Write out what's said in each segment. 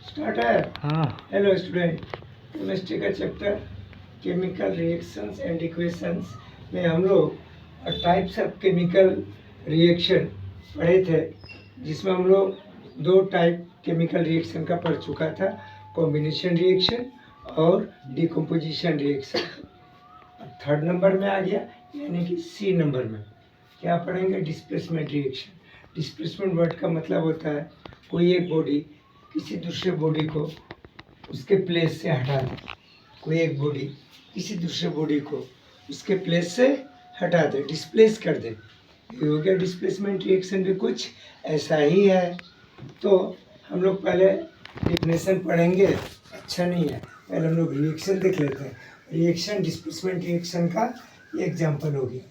Start है। हाँ। Hello student, chemistry का chapter chemical reactions and equations में हम लोग टाइप्स ऑफ केमिकल रिएक्शन पढ़े थे, जिसमें हम लोग दो टाइप केमिकल रिएक्शन का पढ़ चुका था, कॉम्बिनेशन रिएक्शन और डिकम्पोजिशन रिएक्शन। अब थर्ड नंबर में आ गया, यानी कि सी नंबर में क्या पढ़ेंगे? Displacement reaction. डिस्प्लेसमेंट वर्ड का मतलब होता है कोई एक बॉडी किसी दूसरे बॉडी को उसके प्लेस से हटा दे। कोई एक बॉडी किसी दूसरे बॉडी को उसके प्लेस से हटा दे, डिस्प्लेस कर दे। ये हो गया डिस्प्लेसमेंट रिएक्शन भी कुछ ऐसा ही है। तो हम लोग पहले डिफिनेशन पढ़ेंगे, अच्छा नहीं है, पहले हम लोग रिएक्शन देख लेते हैं। रिएक्शन डिस्प्लेसमेंट रिएक्शन का एग्जाम्पल हो गया,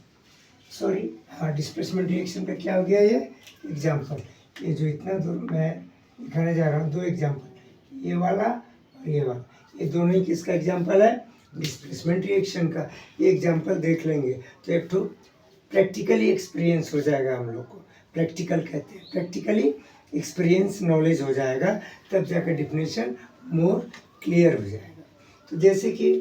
सॉरी हाँ, डिस्प्लेसमेंट रिएक्शन का क्या हो गया? ये एग्जाम्पल। ये जो इतना दूर मैं दिखाने जा रहा हूँ, दो एग्जाम्पल, ये वाला और ये वाला, ये दोनों ही किसका एग्जाम्पल है? डिस्प्लेसमेंट रिएक्शन का। ये एग्जाम्पल देख लेंगे तो एक तो प्रैक्टिकली एक्सपीरियंस हो जाएगा हम लोग को। प्रैक्टिकल कहते हैं, प्रैक्टिकली एक्सपीरियंस नॉलेज हो जाएगा, तब जाकर डिफिनेशन मोर क्लियर हो जाएगा। तो जैसे कि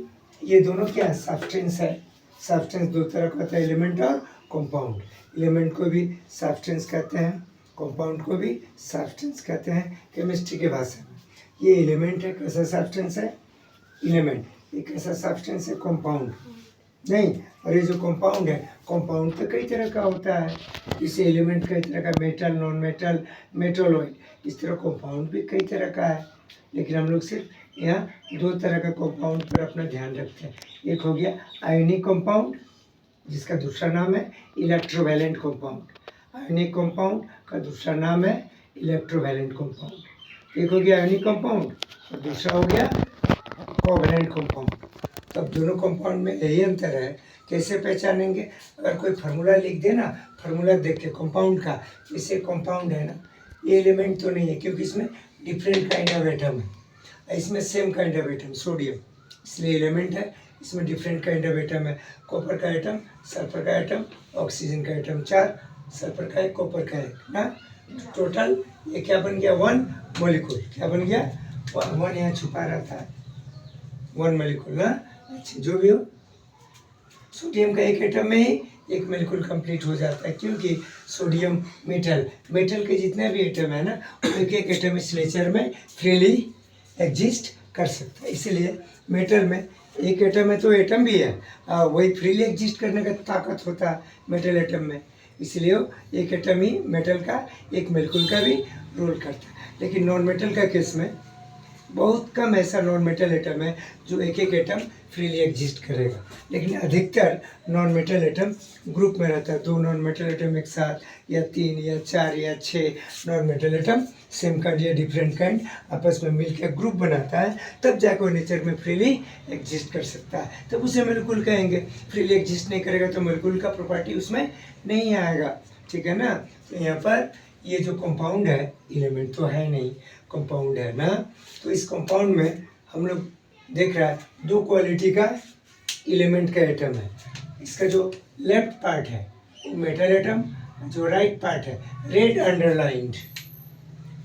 ये दोनों क्या सब्सटेंस है। सब्सटेंस दो तरह का होता है, एलिमेंट और कंपाउंड। एलिमेंट को भी सब्सटेंस कहते हैं, कंपाउंड को भी सब्सटेंस कहते हैं केमिस्ट्री के भाषा में। ये एलिमेंट है, कैसा सब्सटेंस है? एलिमेंट। ये कैसा सब्सटेंस है? कंपाउंड नहीं। और ये जो कंपाउंड है, कंपाउंड तो कई तरह का होता है। इसे एलिमेंट कई तरह का, मेटल, नॉन मेटल, मेटोलॉइड, इस तरह कंपाउंड भी कई तरह का है। लेकिन हम लोग सिर्फ यहाँ दो तरह का कंपाउंड पर अपना ध्यान रखते हैं। एक हो गया आयनिक कंपाउंड, जिसका दूसरा नाम है इलेक्ट्रोवैलेंट कंपाउंड। आयनिक कंपाउंड का दूसरा नाम है इलेक्ट्रोवैलेंट कंपाउंड। एक हो गया आयनिक कंपाउंड और दूसरा हो गया कोवैलेंट कंपाउंड। तो अब दोनों कंपाउंड में यही अंतर है, कैसे पहचानेंगे? अगर कोई फार्मूला लिख दे ना, फार्मूला देख के कंपाउंड का, जैसे कंपाउंड है ना, ये एलिमेंट तो नहीं है क्योंकि इसमें डिफरेंट काइंड ऑफ एटम है, इसमें same kind of atom sodium, इसलिए एलिमेंट है। इसमें डिफरेंट काइंड ऑफ एटम है, कॉपर का एटम, सल्फर का एटम, ऑक्सीजन का एटम 4, सल्फर का 1, कॉपर का 1 ना, टोटल ये क्या बन गया? 1 मॉलिक्यूल। क्या बन गया? 1 यहाँ छुपा रहता है, 1 मॉलिक्यूल ना। अच्छा, जो भी हो, सोडियम का एक एटम में ही एक मॉलिक्यूल कंप्लीट हो जाता है, क्योंकि सोडियम मेटल के जितने भी एटम है ना, एक एक एटम इस नेचर में फ्रीली एग्जिस्ट कर सकता है। इसीलिए मेटल में एक एटम है तो एटम भी है, वही फ्रीली एग्जिस्ट करने का ताकत होता है मेटल एटम में, इसलिए एक एटम ही मेटल का एक मॉलिक्यूल का भी रोल करता है। लेकिन नॉन मेटल का केस में बहुत कम ऐसा नॉन मेटल एटम है जो एक एक एटम फ्रीली एग्जिस्ट करेगा, लेकिन अधिकतर नॉन मेटल एटम ग्रुप में रहता है। 2 नॉन मेटल एटम एक साथ, या 3 या 4 या 6 non metal atom same kind या डिफरेंट काइंड आपस में मिलकर ग्रुप बनाता है, तब जाकर नेचर में फ्रीली एग्जिस्ट कर सकता है, तब उसे मॉलिक्यूल कहेंगे। फ्रीली एग्जिस्ट नहीं करेगा तो मॉलिक्यूल का प्रॉपर्टी उसमें नहीं आएगा, ठीक है ना। तो यहाँ पर ये जो कंपाउंड है, एलिमेंट तो है नहीं, कंपाउंड है ना। तो इस कंपाउंड में हम लोग देख रहा है दो क्वालिटी का एलिमेंट का एटम है। इसका जो लेफ्ट पार्ट है वो मेटल एटम, जो राइट पार्ट है रेड अंडरलाइंड,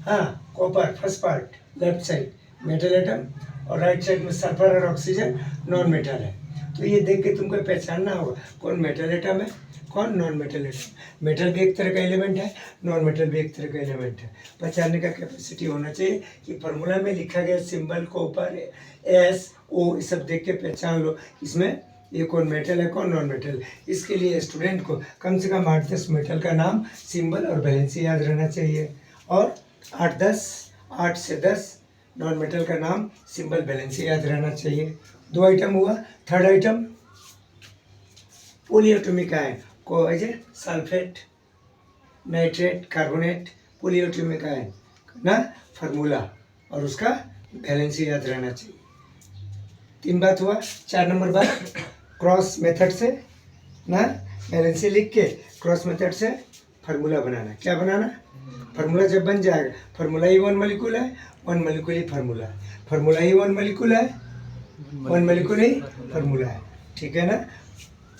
हाँ, copper first part left side metal atom, और राइट साइड में सल्फर और ऑक्सीजन नॉन मेटल है। तो ये देख के तुमको पहचानना होगा कौन मेटल एटम है, कौन नॉन मेटल एटम। मेटल भी एक तरह का एलिमेंट है, नॉन मेटल भी एक तरह का एलिमेंट है। पहचानने का कैपेसिटी होना चाहिए कि फार्मूला में लिखा गया सिंबल को ऊपर SO ये सब देख के पहचान लो इसमें ये कौन मेटल है, कौन नॉन मेटल। इसके लिए स्टूडेंट को कम से कम 8-10 मेटल का नाम, सिंबल और वैलेंसी याद रहना चाहिए, और 8 से 10 नॉन मेटल का नाम, सिंबल, वैलेंसी याद रहना चाहिए। 2 आइटम हुआ। थर्ड आइटम पॉलीएटॉमिक आयन को ऐसे sulphate, nitrate, carbonate, polyatomic ion ना फार्मूला और उसका वैलेंसी याद रहना चाहिए। 3 बात हुआ। 4 नंबर बात क्रॉस मेथड से ना वैलेंसी लिख के क्रॉस मेथड से फार्मूला बनाना। क्या बनाना? फार्मूला जब बन जाएगा, फार्मूला ही 1 मॉलिक्यूल है, 1 मॉलिक्यूल ही फार्मूला है, फार्मूला ही 1 मॉलिक्यूल है, 1 मॉलिक्यूल ही फार्मूला है, ठीक है ना।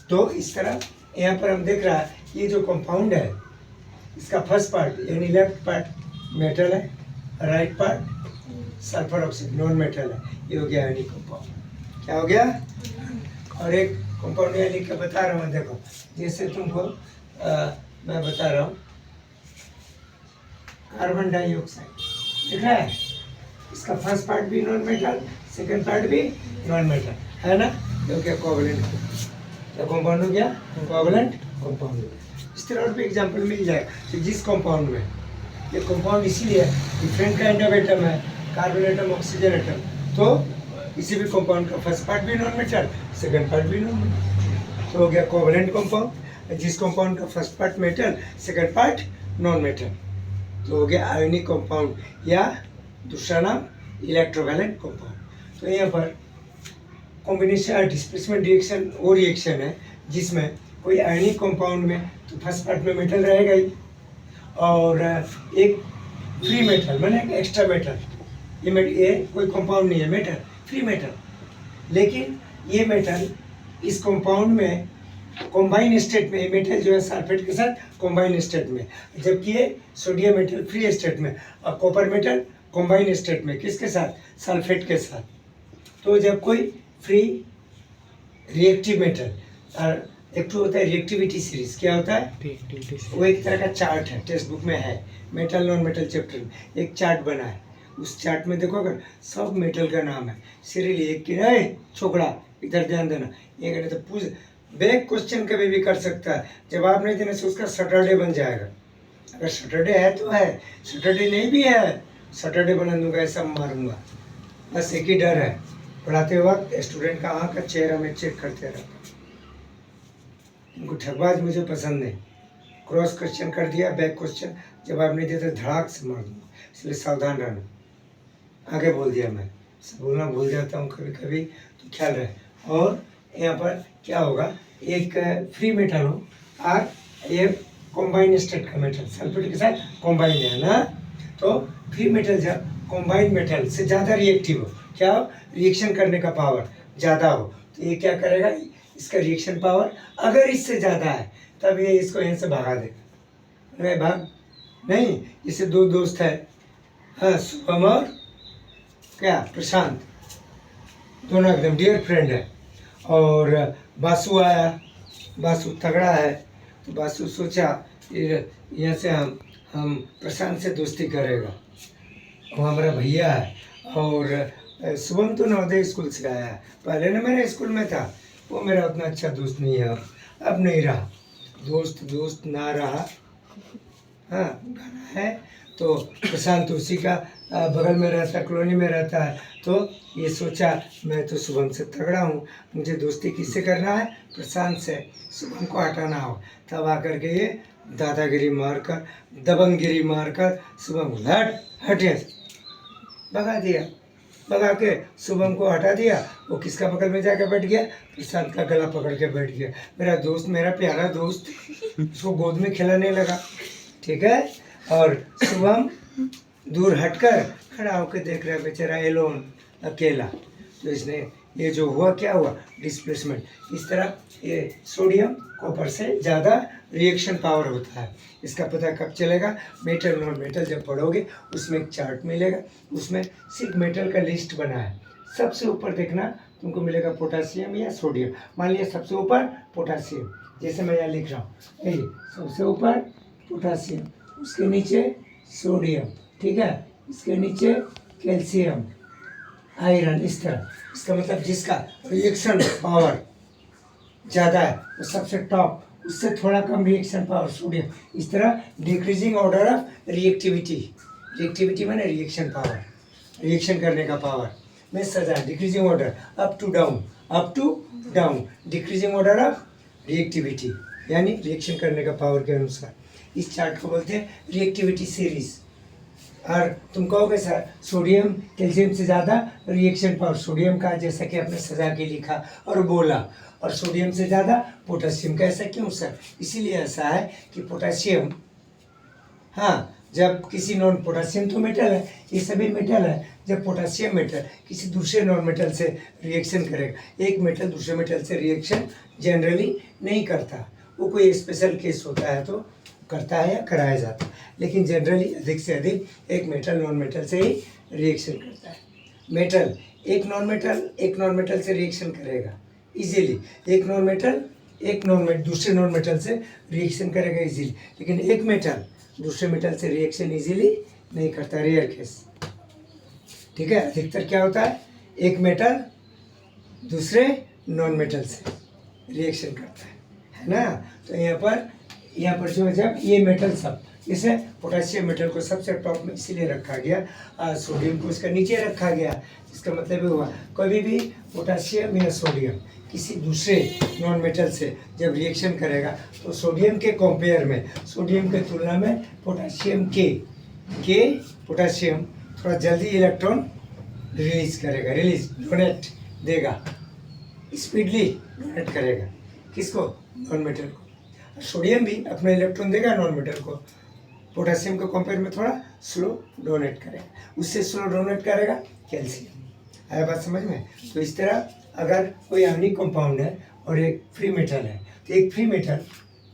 तो इस तरह यहाँ पर हम देख रहा है ये जो कंपाउंड है, इसका फर्स्ट पार्ट यानी लेफ्ट पार्ट मेटल है, right part sulphur oxide non metal है, ये हो गया आयनिक कंपाउंड। क्या हो गया? और एक कंपाउंड ये लिख के बता रहा हूँ, देखो जैसे तुमको मैं बता रहा हूँ कार्बन डाइऑक्साइड दिख रहा है, इसका फर्स्ट पार्ट भी नॉन मेटल, सेकंड पार्ट भी नॉन मेटल है ना, तो क्या कोवैलेंट क्या कंपाउंड हो गया? Covalent compound. इस तरह और भी एग्जांपल मिल जाए। तो जिस कंपाउंड में ये कंपाउंड इसीलिए डिफरेंट काइंड ऑफ एटम है, कार्बन एटम, ऑक्सीजन एटम, तो किसी भी कंपाउंड का फर्स्ट पार्ट भी नॉन मेटल, सेकंड पार्ट भी नॉन मेटल, तो हो गया कोवैलेंट कंपाउंड। जिस कंपाउंड का first part metal, second part non metal, तो हो गया आयनिक कंपाउंड या दूसरा नाम इलेक्ट्रोवैलेंट कंपाउंड। तो यहाँ पर कॉम्बिनेशन डिस्प्लेसमेंट रिएक्शन वो रिएक्शन है जिसमें कोई आयनिक कंपाउंड में तो फर्स्ट पार्ट में मेटल रहेगा ही, और एक फ्री मेटल माने एक्स्ट्रा मेटल, ये कोई कंपाउंड नहीं है, मेटल फ्री मेटल, लेकिन ये मेटल इस कंपाउंड में कॉम्बाइन स्टेट में, मेटल जो है सल्फेट के साथ कॉम्बाइन स्टेट में, जबकि ये सोडियम मेटल फ्री स्टेट में, और कॉपर मेटल कॉम्बाइन स्टेट में, किसके साथ? सल्फेट के साथ। तो जब कोई फ्री रिएक्टिव मेटल, और एक तो होता है रिएक्टिविटी सीरीज, क्या होता है? वो एक तरह का चार्ट है, टेक्स्ट बुक में है, मेटल नॉन मेटल चैप्टर में एक चार्ट बना है। उस चार्ट में देखो अगर सब मेटल का नाम है, सीरियली एक की छोकरा इधर ध्यान देना, ये कहते तो पूछ बैक क्वेश्चन कभी भी कर सकता है, जवाब नहीं देने से उसका सैटरडे बन जाएगा। अगर सैटरडे है तो है, सैटरडे नहीं भी है सैटरडे बना दूंगा, ऐसा मारूंगा। बस एक ही डर है, पढ़ाते वक्त स्टूडेंट का आँख का चेहरा में चेक करते रहता। उनको ठगबाज मुझे पसंद नहीं, क्रॉस क्वेश्चन कर दिया, बैक क्वेश्चन जवाब नहीं दिया तो धड़ाक से मार दूंगा, इसलिए सावधान रहना। आगे बोल दिया मैं, बोलना भूल जाता हूँ कभी कभी, तो ख्याल रहे। और यहाँ पर क्या होगा, एक फ्री मेटल हो और एक कॉम्बाइन स्टेट का मेटल सल्फेट के साथ कॉम्बाइन है ना, तो फ्री मेटल जब कॉम्बाइन मेटल से ज़्यादा रिएक्टिव हो, क्या हो? रिएक्शन करने का पावर ज़्यादा हो, तो ये क्या करेगा, इसका रिएक्शन पावर अगर इससे ज़्यादा है तब ये इसको यहाँ से भगा देगा। नहीं भाग नहीं, जैसे दो दोस्त है, हाँ शुभम और क्या प्रशांत, दोनों एकदम डियर फ्रेंड है, और बासु आया, बासु तगड़ा है, तो बासु सोचा यहाँ से हम प्रशांत से दोस्ती करेगा, वो हमारा भैया है। और शुभम तो नवोदय स्कूल से आया है, पहले ना मेरे स्कूल में था, वो मेरा उतना अच्छा दोस्त नहीं है, अब नहीं रहा, दोस्त ना रहा। हाँ गाना है, तो प्रशांत उसी का बगल में रहता है, कॉलोनी में रहता है, तो ये सोचा मैं तो शुभम से तगड़ा हूँ, मुझे दोस्ती किससे करना है? प्रशांत से, शुभम को हटाना हो, तब आकर के ये दादागिरी मारकर, दबंगगिरी मारकर शुभम को हटे भगा दिया, भगा के शुभम को हटा दिया। वो किसका बगल में जाकर बैठ गया? प्रशांत का गला पकड़ के बैठ गया। मेरा दोस्त, मेरा प्यारा दोस्त, उसको गोद में खिलाने लगा, ठीक है। और शुभम दूर हटकर खड़ा होकर देख रहा है, बेचारा एलोन, अकेला। तो इसने ये जो हुआ, क्या हुआ? डिस्प्लेसमेंट। इस तरह ये सोडियम कॉपर से ज़्यादा रिएक्शन पावर होता है। इसका पता कब चलेगा? मेटल नॉन मेटल जब पढ़ोगे, उसमें एक चार्ट मिलेगा, उसमें सिर्फ मेटल का लिस्ट बना है। सबसे ऊपर देखना, तुमको मिलेगा पोटासियम या सोडियम। मान लिया सबसे ऊपर पोटासियम, जैसे मैं यहाँ लिख रहा हूँ, देखिए सबसे ऊपर पोटासियम, उसके नीचे सोडियम, ठीक है, इसके नीचे कैल्शियम, आयरन, इस तरह। इसका मतलब जिसका रिएक्शन पावर ज़्यादा है वो सबसे टॉप, उससे थोड़ा कम रिएक्शन पावर सोडियम। इस तरह decreasing order of reactivity, reactivity माने रिएक्शन पावर, रिएक्शन करने का पावर में सजा, decreasing order up to down, decreasing order of reactivity यानी रिएक्शन करने का पावर के अनुसार। इस चार्ट को बोलते हैं रिएक्टिविटी सीरीज। और तुम कहोगे सर सोडियम कैल्शियम से ज़्यादा रिएक्शन पावर, सोडियम का जैसा कि आपने सजा के लिखा और बोला, और सोडियम से ज़्यादा पोटेशियम का। ऐसा क्यों सर? इसीलिए ऐसा है कि पोटेशियम, हाँ, जब किसी नॉन, पोटेशियम तो मेटल है, ये सभी मेटल है, जब पोटेशियम मेटल किसी दूसरे नॉन मेटल से रिएक्शन करेगा, एक मेटल दूसरे मेटल से रिएक्शन जनरली नहीं करता, वो कोई स्पेशल केस होता है तो करता है या कराया जाता है, लेकिन जनरली अधिक से अधिक एक मेटल नॉन मेटल से ही रिएक्शन करता है। मेटल एक नॉन मेटल से रिएक्शन करेगा इजीली, एक नॉन मेटल दूसरे नॉन मेटल से रिएक्शन करेगा इजीली, लेकिन एक मेटल दूसरे मेटल से रिएक्शन इजीली नहीं करता, रेयर केस। ठीक है, अधिकतर क्या होता है, एक मेटल दूसरे नॉन मेटल से रिएक्शन करता है ना। तो यहाँ पर जो है, जब ये मेटल सब, इसे पोटेशियम मेटल को सबसे टॉप में इसीलिए रखा गया, सोडियम को इसका नीचे रखा गया। इसका मतलब ये हुआ, कभी भी पोटेशियम या सोडियम किसी दूसरे नॉन मेटल से जब रिएक्शन करेगा तो सोडियम के कंपेयर में, सोडियम के तुलना में पोटेशियम पोटेशियम थोड़ा जल्दी इलेक्ट्रॉन रिलीज करेगा, डोनेट देगा, स्पीडली डोनेट करेगा। किसको? नॉन मेटल को। सोडियम भी अपना इलेक्ट्रॉन देगा नॉन मेटल को, पोटेशियम के कंपेयर में थोड़ा स्लो डोनेट करेगा। उससे स्लो डोनेट करेगा कैल्शियम। आया बात समझ में? तो इस तरह अगर कोई आयनिक कंपाउंड है और एक फ्री मेटल है, तो एक फ्री मेटल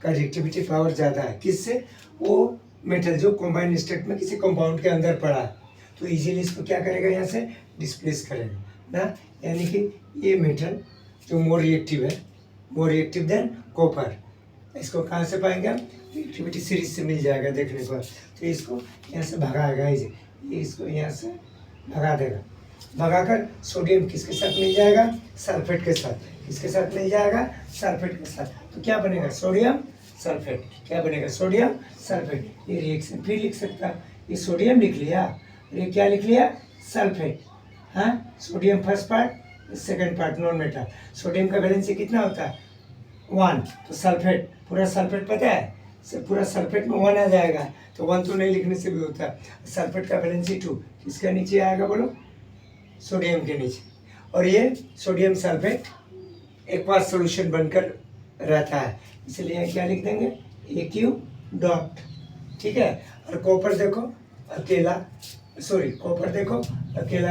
का रिएक्टिविटी पावर ज़्यादा है। किससे? वो मेटल जो कॉम्बाइन स्टेट में किसी कंपाउंड के अंदर पड़ा है, तो इजीली इसको क्या करेगा, यहाँ से डिस्प्लेस करेगा ना। यानी कि ये मेटल जो मोर रिएक्टिव देन कॉपर, इसको कहाँ से पाएंगे हम? रिएक्टिविटी सीरीज से मिल जाएगा देखने पर। तो इसको यहाँ से भगाएगा, ये इसको यहाँ से भगा देगा। भगाकर सोडियम किसके साथ मिल जाएगा? सल्फेट के साथ। किसके साथ मिल जाएगा? सल्फेट के साथ। तो क्या बनेगा? Sodium sulphate. क्या बनेगा? Sodium sulphate. ये रिएक्शन फिर लिख सकता, ये सोडियम लिख लिया, ये क्या लिख लिया? सल्फेट। हाँ, sodium first part, second part non metal. Sodium का वैलेंसी कितना होता है? 1। तो सल्फेट, पूरा सल्फेट पता है, पूरा सल्फेट में 1 आ जाएगा, तो 1 तो नहीं लिखने से भी होता है। सल्फेट का वैलेंसी 2, किसका नीचे आएगा बोलो? सोडियम के नीचे। और ये सोडियम सल्फेट एक्वास सॉल्यूशन बनकर रहता है, इसलिए क्या लिख देंगे? AQ dot. ठीक है। और कॉपर देखो अकेला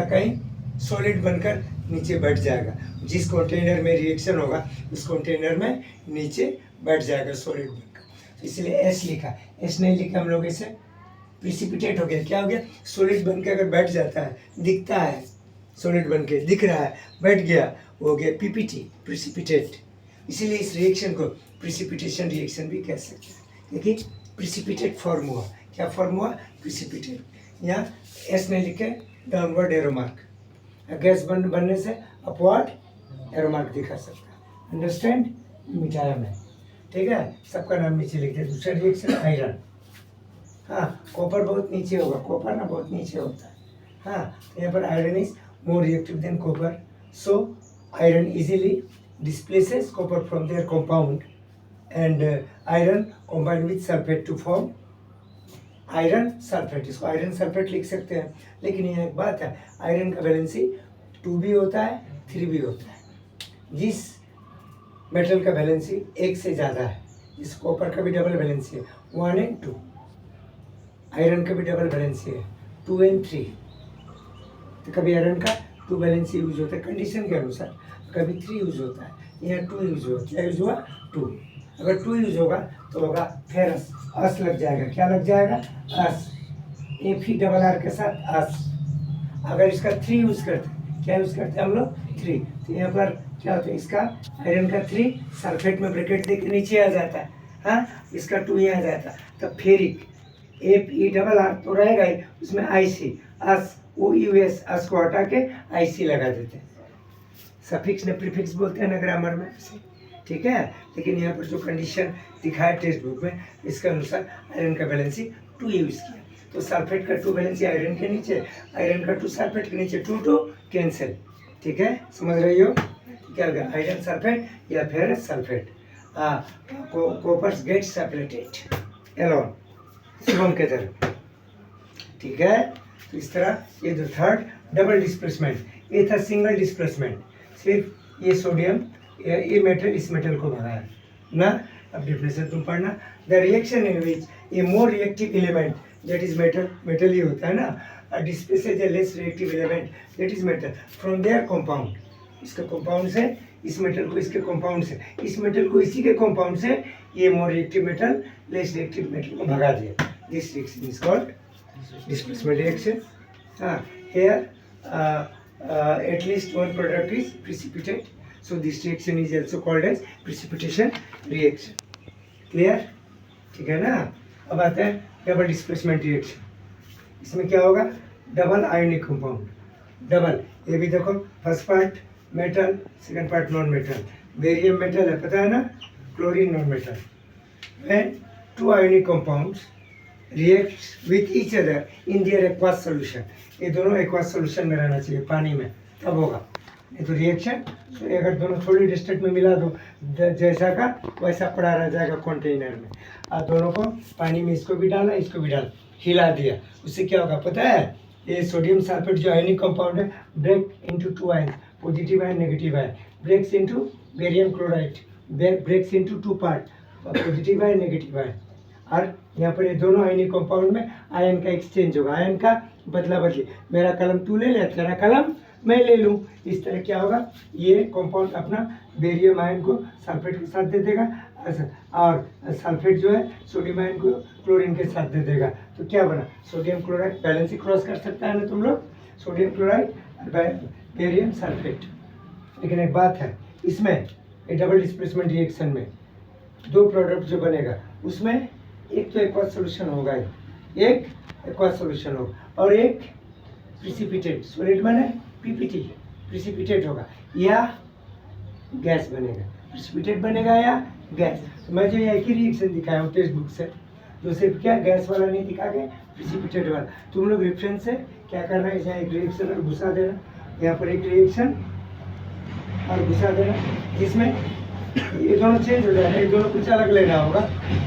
कहीं सॉलिड बनकर नीचे बैठ जाएगा। जिस कंटेनर में रिएक्शन होगा उस कंटेनर में नीचे बैठ जाएगा सॉलिड बनकर, इसलिए S लिखा। S नहीं लिखा हम लोग, इसे प्रिसिपिटेट हो गया। क्या हो गया? सॉलिड बनकर अगर बैठ जाता है, दिखता है सॉलिड बनके, दिख रहा है, बैठ गया, हो गया PPT, प्रिसिपिटेट। इसीलिए इस रिएक्शन को प्रिसिपिटेशन रिएक्शन भी कह सकते हैं। देखिए प्रिसिपिटेट फॉर्म हुआ। क्या फॉर्म हुआ? प्रिसिपिटेट। यहाँ S नहीं लिखे, डाउनवर्ड एरो मार्क। गैस बनने से अपवर्ड एरो मार्क दिखा सकता है। अंडरस्टैंड? मिटाया मैं। ठीक है, सबका नाम नीचे लिख दिया। दूसरा रिएक्शन आयरन। हाँ, कॉपर बहुत नीचे होगा, कॉपर ना बहुत नीचे होता है। हाँ, यहाँ पर iron is more reactive than copper, so iron easily displaces copper from their compound, and iron combined with sulfate to form iron sulfate। इसको आयरन सल्फेट लिख सकते हैं। लेकिन यहाँ एक बात है, आयरन का वैलेंसी 2 भी होता है, 3 भी होता है। जिस मेटल का वैलेंसी 1 से ज़्यादा है, इस कॉपर का भी डबल वैलेंसी है 1 and 2, आयरन का भी डबल वैलेंसी है 2 and 3। तो कभी आयरन का 2 वैलेंसी यूज होता है कंडीशन के अनुसार, कभी 3 यूज होता है, यहाँ 2 यूज हुआ। क्या यूज हुआ? 2। अगर 2 यूज होगा तो होगा फेरस, अस लग जाएगा। क्या लग जाएगा? अस, FeRr के साथ अस। अगर इसका 3 यूज करते, क्या यूज करते हैं हम लोग? 3। तो यहाँ पर क्या होता है? इसका आयरन का 3 सल्फेट में ब्रैकेट दे के नीचे आ जाता है। हाँ, इसका 2 यहाँ आ जाता है। तो फेरिक FeRr तो रहेगा ही, उसमें IC अस, OUS अस को हटा के IC लगा देते हैं। सफिक्स ने प्रीफिक्स बोलते हैं ना ग्रामर में, ठीक है। लेकिन यहाँ पर जो कंडीशन दिखाया टेक्स्ट बुक में, इसके अनुसार आयरन का वैलेंसी 2 यूज किया। तो सल्फेट का 2 वैलेंसी आयरन के नीचे, आयरन का 2 सल्फेट के नीचे, 2 कैंसिल। ठीक है, समझ रही हो? क्या होगा? आयरन सल्फेट या फिर sulphate. Coppers get separated alone, Shubham के तरफ। ठीक है, तो इस तरह ये जो थर्ड डबल डिस्प्लेसमेंट, ये था सिंगल डिस्प्लेसमेंट। सिर्फ ये सोडियम, ये मेटल इस मेटल को भगाया ना। अब डिफिनेशन तुम पढ़ना। The reaction in which a more reactive element that is metal ही होता है ना, displaces a less reactive element that is metal from their compound. इसका कंपाउंड से, इस मेटल को इसके कंपाउंड से, इस मेटल को इसी के कंपाउंड से, ये more reactive metal less reactive metal को भगा दिया. This reaction is called displacement reaction. Here at least one product is precipitate, so this reaction is also called as precipitation reaction. Clear? ठीक है ना. अब आते हैं डबल डिस्प्लेसमेंट रिएक्शन. इसमें क्या होगा? Double ionic compound. डबल, ये भी देखो, first part metal, second part non metal. Barium metal है, पता है ना, chlorine non metal. When two ionic compounds reacts with each other in their aqueous solution, ये दोनों aqueous solution में रहना चाहिए, पानी में, तब होगा. ये तो रिएक्शन, तो अगर दोनों सॉलिड स्टेट में मिला दो, जैसा का वैसा पड़ा रह जाएगा कंटेनर में. और दोनों को पानी में, इसको भी डाला, इसको भी डाला, हिला दिया, उससे क्या होगा पता है? ये सोडियम सल्फेट जो आयनिक कंपाउंड है, break into two ion, positive ion negative ion, breaks into barium chloride, breaks into two part, positive ion negative ion. और यहाँ पर ये दोनों आयनिक कंपाउंड में आयन का एक्सचेंज होगा, आयन का बदला बदली, मेरा कलम तू ले ले, तेरा कलम मैं ले लूँ. इस तरह क्या होगा? ये कंपाउंड अपना बेरियम आयन को सल्फेट के साथ दे देगा, और सल्फेट जो है सोडियम आयन को क्लोरीन के साथ दे देगा. तो क्या बना? Sodium chloride. बैलेंस ही क्रॉस कर सकता है ना तुम लोग, सोडियम क्लोराइड और बेरियम सल्फेट. लेकिन एक बात है, इसमें डबल डिस्प्लेसमेंट रिएक्शन में दो प्रोडक्ट जो बनेगा, उसमें एक तो एक्वा सॉल्यूशन होगा, एक एक्वा सॉल्यूशन होगा, और एक प्रिसिपिटेट सॉलिड बने, पीपीटी प्रिसिपिटेट होगा, या गैस बनेगा. प्रिसिपिटेट बनेगा या गैस. तो मैं जो एक ही रिएक्शन दिखाया हूँ टेक्स्ट बुक से, जो सिर्फ क्या गैस वाला नहीं दिखा के प्रिसिपिटेट वाला. तुम लोग रेफरेंस से क्या करना है, यहाँ एक रिएक्शन और घुसा देना, यहाँ पर एक रिएक्शन और घुसा देना, जिसमें ये दोनों चेंज हो जाएगा, ये दोनों कुछ अलग लेना होगा.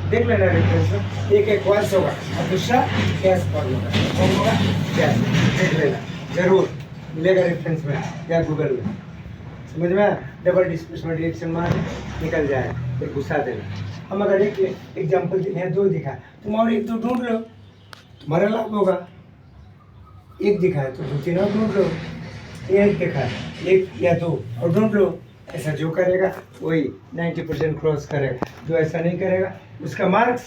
देख लेना रेफरेंस में, एक एक्वास होगा और दूसरा गैस फॉर्म होगा. कौन होगा? गैस. देख लेना, जरूर मिलेगा रेफरेंस में या गूगल में. समझ में आया? डबल डिस्प्लेसमेंट रिएक्शन मार निकल जाए, फिर घुसा देना. हम अगर एक एग्जाम्पल यहाँ दो दिखा, तुम और एक दो ढूंढ लो, तुम्हारा लाभ होगा. एक दिखा है तो दो तीन और ढूंढ लो, एक दिखा है एक या दो और ढूंढ लो. ऐसा जो करेगा वही 90% क्रॉस करेगा, जो ऐसा नहीं करेगा उसका मार्क्स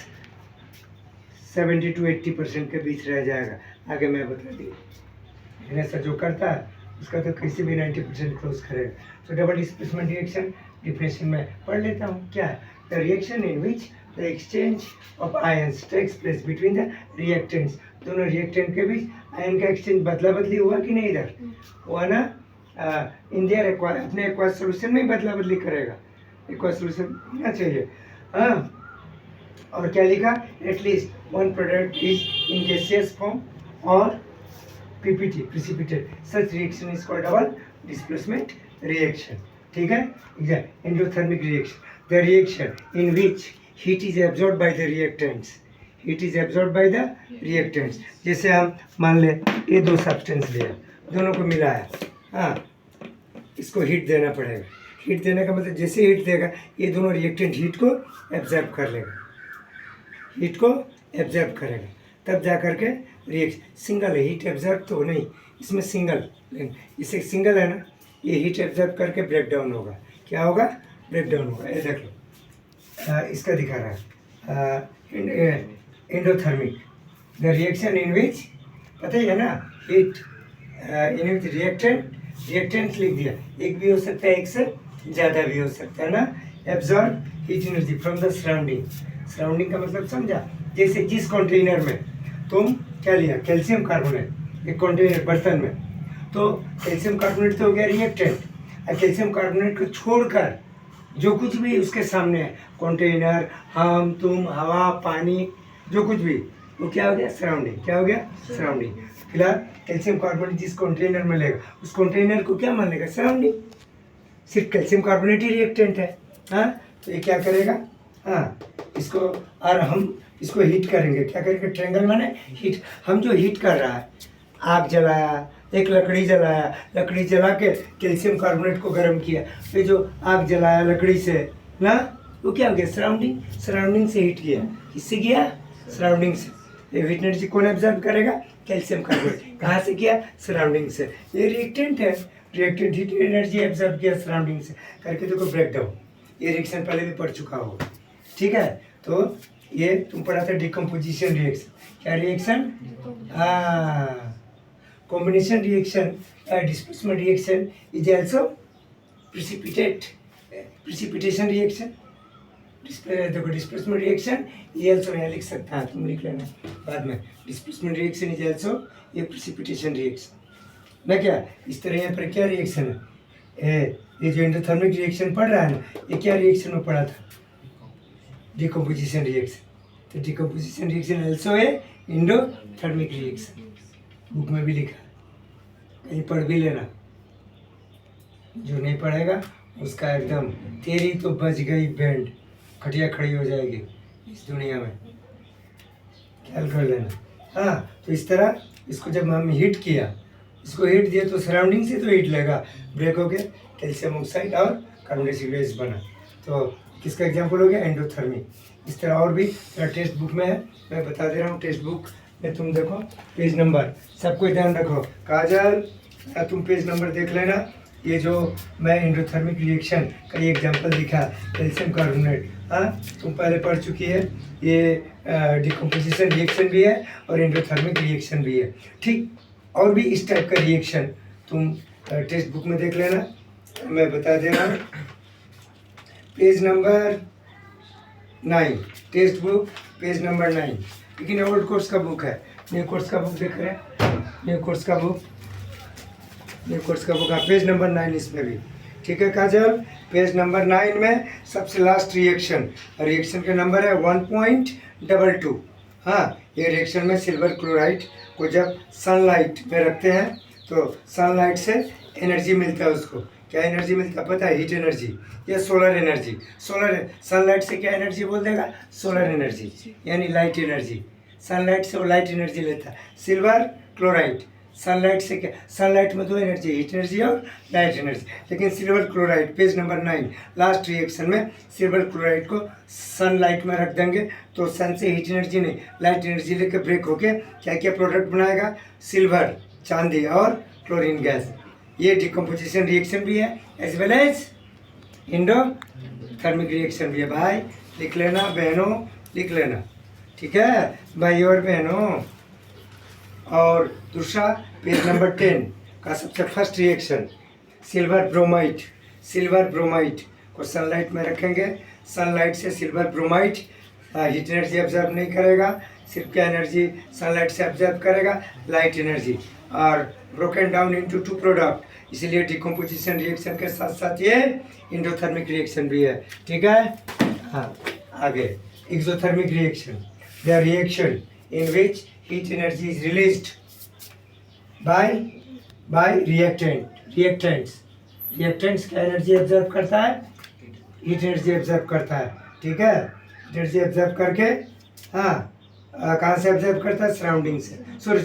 70 to 80% के बीच रह जाएगा. आगे मैं बता दी. लेकिन ऐसा जो करता है उसका तो किसी भी 90% क्रॉस करेगा. तो डबल डिस्प्लेसमेंट रिएक्शन डिफिनेशन में पढ़ लेता हूँ. क्या है? The reaction in which the exchange of ions takes place between the reactants. दोनों रिएक्टेंट के बीच आयन का एक्सचेंज बदला बदली हुआ कि नहीं? इधर हुआ ना. इन देयर अपने एक्वास सॉल्यूशन में बदला बदली करेगा. एक्वास सॉल्यूशन होना चाहिए. हाँ, और क्या लिखा? At least one product is in gaseous form और PPT precipitate. Such reaction is called double displacement reaction. ठीक है? Endothermic reaction, the reaction in which heat is absorb by the reactants. Heat is absorb by the reactants. जैसे हम मान ले ये दो substance लिया, दोनों को मिलाया. हाँ, इसको हीट देना पड़ेगा. हीट देने का मतलब जैसे हीट देगा ये दोनों रिएक्टेंट हीट को एब्जॉर्ब कर लेगा, हीट को एब्जॉर्ब करेगा, तब जा कर के रिएक्शन. सिंगल है, हीट एब्जॉर्ब तो नहीं, इसमें सिंगल, इसे सिंगल है ना, ये हीट एब्जॉर्ब करके ब्रेक डाउन होगा. क्या होगा? ब्रेक डाउन होगा. ये देख लो, इसका दिखा रहा है एंडोथर्मिक. द रिएक्शन इन विच, पता ही है ना, हीट इन विच रिएक्टेंट लिख दिया. एक भी हो सकता है, एक से ज़्यादा भी हो सकता है ना. Absorb heat energy from the surrounding. Surrounding का मतलब समझा? जैसे जिस कंटेनर में तुम क्या लिया, कैल्शियम कार्बोनेट, एक कंटेनर बर्तन में, तो कैल्शियम कार्बोनेट तो हो गया रिएक्टेंट. और कैल्शियम कार्बोनेट को छोड़कर जो कुछ भी उसके सामने है, कंटेनर, हम, तुम, हवा, पानी, जो कुछ भी, वो क्या हो गया? सराउंडिंग. क्या हो गया? सराउंडिंग. फिलहाल कैल्शियम कार्बोनेट जिस कंटेनर में लेगा, उस कंटेनर को क्या मान लेगा? सराउंडिंग. सिर्फ कैल्शियम कार्बोनेट ही रिएक्टेंट है. हाँ, तो ये क्या करेगा? हाँ, इसको, और हम इसको हीट करेंगे. क्या करेंगे? ट्रायंगल माने हीट. हम जो हीट कर रहा है, आग जलाया, एक लकड़ी जलाया, लकड़ी जला के कैल्शियम कार्बोनेट को गर्म किया, फिर जो आग जलाया लकड़ी से ना, वो क्या हो गया? सराउंडिंग. सराउंडिंग से हीट किया. किससे किया? सराउंडिंग से. ये हीट एनर्जी कौन एब्जॉर्ब करेगा? Calcium carbonate. कहाँ से किया? सराउंडिंग से। ये रिएक्टेंट है, रिएक्टेंट हीट एनर्जी एब्जॉर्ब किया सराउंडिंग से। करके देखो ब्रेक डाउन, ये रिएक्शन पहले भी पढ़ चुका होगा, ठीक है। तो ये तुम पढ़ा था डिकम्पोजिशन रिएक्शन। क्या रिएक्शन? हाँ, combination reaction, displacement reaction is also precipitation reaction. देखो डिस्प्लेसमेंट रिएक्शन ये आल्सो यहाँ लिख सकता है, तुम लिख लेना बाद में। डिस्प्लेसमेंट रिएक्शन इज आल्सो ये प्रिसिपिटेशन रिएक्शन ना। क्या इस तरह यहाँ पर क्या रिएक्शन है? ये जो एंडोथर्मिक रिएक्शन पढ़ रहा है ना, ये क्या रिएक्शन में पढ़ा था? Decomposition reaction. तो डिकम्पोजिशन रिएक्शन आल्सो है एंडोथर्मिक रिएक्शन, बुक में भी लिखा, कहीं पढ़ भी लेना। जो नहीं पढ़ेगा उसका एकदम तेरी तो बच गई बैंड, खटिया खड़ी हो जाएगी इस दुनिया में, ख्याल कर लेना। हाँ, तो इस तरह इसको जब हम हीट किया, इसको हीट दिया तो सराउंडिंग से तो हीट लेगा, ब्रेक हो गया, कैल्शियम ऑक्साइड और कार्बन डाइऑक्साइड गैस बना। तो किसका एग्जाम्पल हो गया? एंडोथर्मिक। इस तरह और भी टेक्स्ट बुक में है, मैं बता दे रहा हूँ। टेक्स्ट बुक में तुम देखो पेज नंबर, सबको ध्यान रखो। काजल तुम पेज नंबर देख लेना। ये जो मैं एंडोथर्मिक रिएक्शन का ये एग्जांपल दिखा, कैल्शियम कार्बोनेट, हाँ तुम पहले पढ़ चुकी है। ये डिकम्पोजिशन रिएक्शन भी है और एंडोथर्मिक रिएक्शन भी है, ठीक। और भी इस टाइप का रिएक्शन तुम टेक्स्ट बुक में देख लेना, मैं बता दे रहा हूँ। Page number 9, text book page number 9। लेकिन ओल्ड कोर्स का बुक है, न्यू कोर्स का बुक देख रहे हैं, न्यू कोर्स का बुक है पेज नंबर 9 इसमें भी, ठीक है काजल। पेज नंबर 9 में सबसे लास्ट रिएक्शन के नंबर है 1.22। हाँ, ये रिएक्शन में सिल्वर क्लोराइड को जब सनलाइट में रखते हैं तो सनलाइट से एनर्जी मिलता है उसको। क्या एनर्जी मिलता है पता है? हीट एनर्जी या सोलर एनर्जी। सनलाइट से क्या एनर्जी बोल देगा? सोलर एनर्जी यानी लाइट एनर्जी। सनलाइट से वो लाइट एनर्जी लेता है। सिल्वर क्लोराइड, सनलाइट से क्या? सनलाइट में दो एनर्जी, हीट एनर्जी और लाइट एनर्जी। लेकिन silver chloride page number 9 last reaction में सिल्वर क्लोराइड को सनलाइट में रख देंगे तो सन से हीट एनर्जी नहीं लाइट एनर्जी लेकर ब्रेक होके क्या क्या प्रोडक्ट बनाएगा? सिल्वर, चांदी और क्लोरीन गैस। ये डिकम्पोजिशन रिएक्शन भी है as well as endothermic reaction भी है। भाई लिख लेना, बहनों लिख लेना, ठीक है भाई और बहनों। और दूसरा पेज नंबर 10 का सबसे फर्स्ट रिएक्शन सिल्वर ब्रोमाइड को सनलाइट में रखेंगे। सनलाइट से silver bromide heat energy observe नहीं करेगा, सिर्फ क्या एनर्जी सनलाइट से ऑब्जर्व करेगा? Light energy. और ब्रोकन डाउन इनटू 2 प्रोडक्ट, इसीलिए डिकम्पोजिशन रिएक्शन के साथ साथ ये एंडोथर्मिक रिएक्शन भी है, ठीक है। हाँ, आगे exothermic reaction, the reaction in which heat energy is released by reactants क्या एनर्जी ऑब्जर्व करता है? हीट एनर्जी ऑब्जर्व करता है, ठीक है। हीट एनर्जी ऑब्जर्व करके हाँ कहाँ से ऑब्जर्व करता है? सराउंडिंग से। Sorry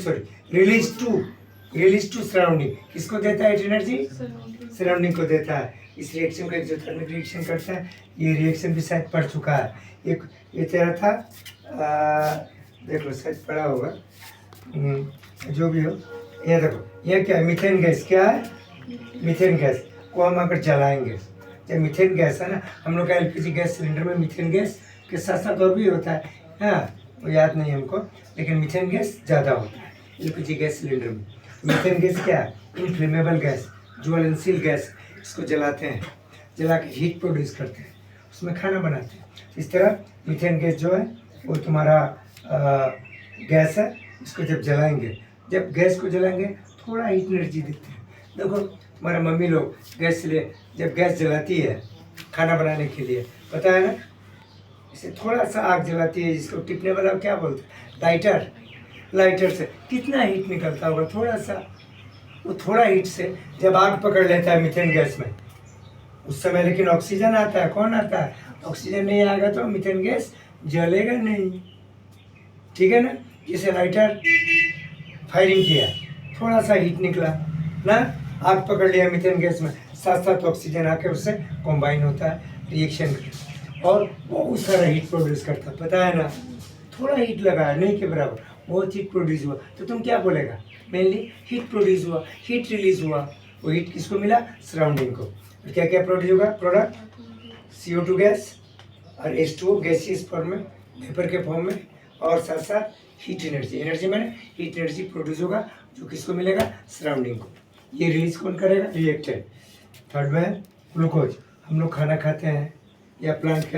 release to surrounding. किसको देता है हीट एनर्जी? सराउंडिंग को देता है। इस रिएक्शन को एक्सोथर्मिक रिएक्शन करता है। ये रिएक्शन भी शायद पढ़ चुका है। एक ये तेरा था देख लो, शायद पड़ा होगा, जो भी हो। ये देखो, ये क्या है? Methane gas. क्या है? मीथेन गैस को हम अगर जलाएंगे, जब मीथेन गैस है ना, हम लोग का एलपीजी गैस सिलेंडर में मीथेन गैस के साथ साथ और भी होता है, हाँ वो याद नहीं हमको, लेकिन मीथेन गैस ज़्यादा होता है एलपीजी गैस सिलेंडर में। मीथेन गैस क्या है? इनफ्लेमेबल गैस, ज्वलनशील गैस। इसको जलाते हैं, जला के हीट प्रोड्यूस करते हैं, उसमें खाना बनाते हैं। इस तरह मीथेन गैस जो है वो तुम्हारा गैस है। इसको जब जलाएंगे, जब गैस को जलाएंगे थोड़ा हीट एनर्जी देते हैं। देखो तुम्हारा मम्मी लोग गैस ले जब गैस जलाती है खाना बनाने के लिए, पता है ना, इसे थोड़ा सा आग जलाती है, जिसको टिपने वाला क्या बोलते हैं? लाइटर से कितना हीट निकलता होगा? थोड़ा सा। वो थोड़ा हीट से जब आग पकड़ लेता है मीथेन गैस में, उस समय लेकिन ऑक्सीजन आता है। कौन आता है? ऑक्सीजन नहीं आएगा तो मीथेन गैस जलेगा नहीं, ठीक है ना। जैसे लाइटर फायरिंग किया, थोड़ा सा हीट निकला ना, आग पकड़ लिया मीथेन गैस में, साथ साथ ऑक्सीजन आके उससे कंबाइन होता है रिएक्शन और बहुत सारा हीट प्रोड्यूस करता है, पता है ना। थोड़ा हीट लगा है, नहीं के बराबर, बहुत हीट प्रोड्यूस हुआ तो तुम क्या बोलेगा? मेनली हीट प्रोड्यूस हुआ, हीट रिलीज हुआ, वो हीट किसको मिला? सराउंडिंग को। और क्या क्या प्रोड्यूस होगा? प्रोडक्ट CO2 गैस और H2O गैसियस फॉर्म में, वेपर के फॉर्म में, और साथ साथ हीट एनर्जी। एनर्जी मैंने हीट एनर्जी प्रोड्यूस होगा जो किसको मिलेगा? सराउंडिंग को। ये रिलीज कौन करेगा? रिएक्टेंट। थर्ड में ग्लूकोज, हम लोग खाना खाते हैं या प्लांट के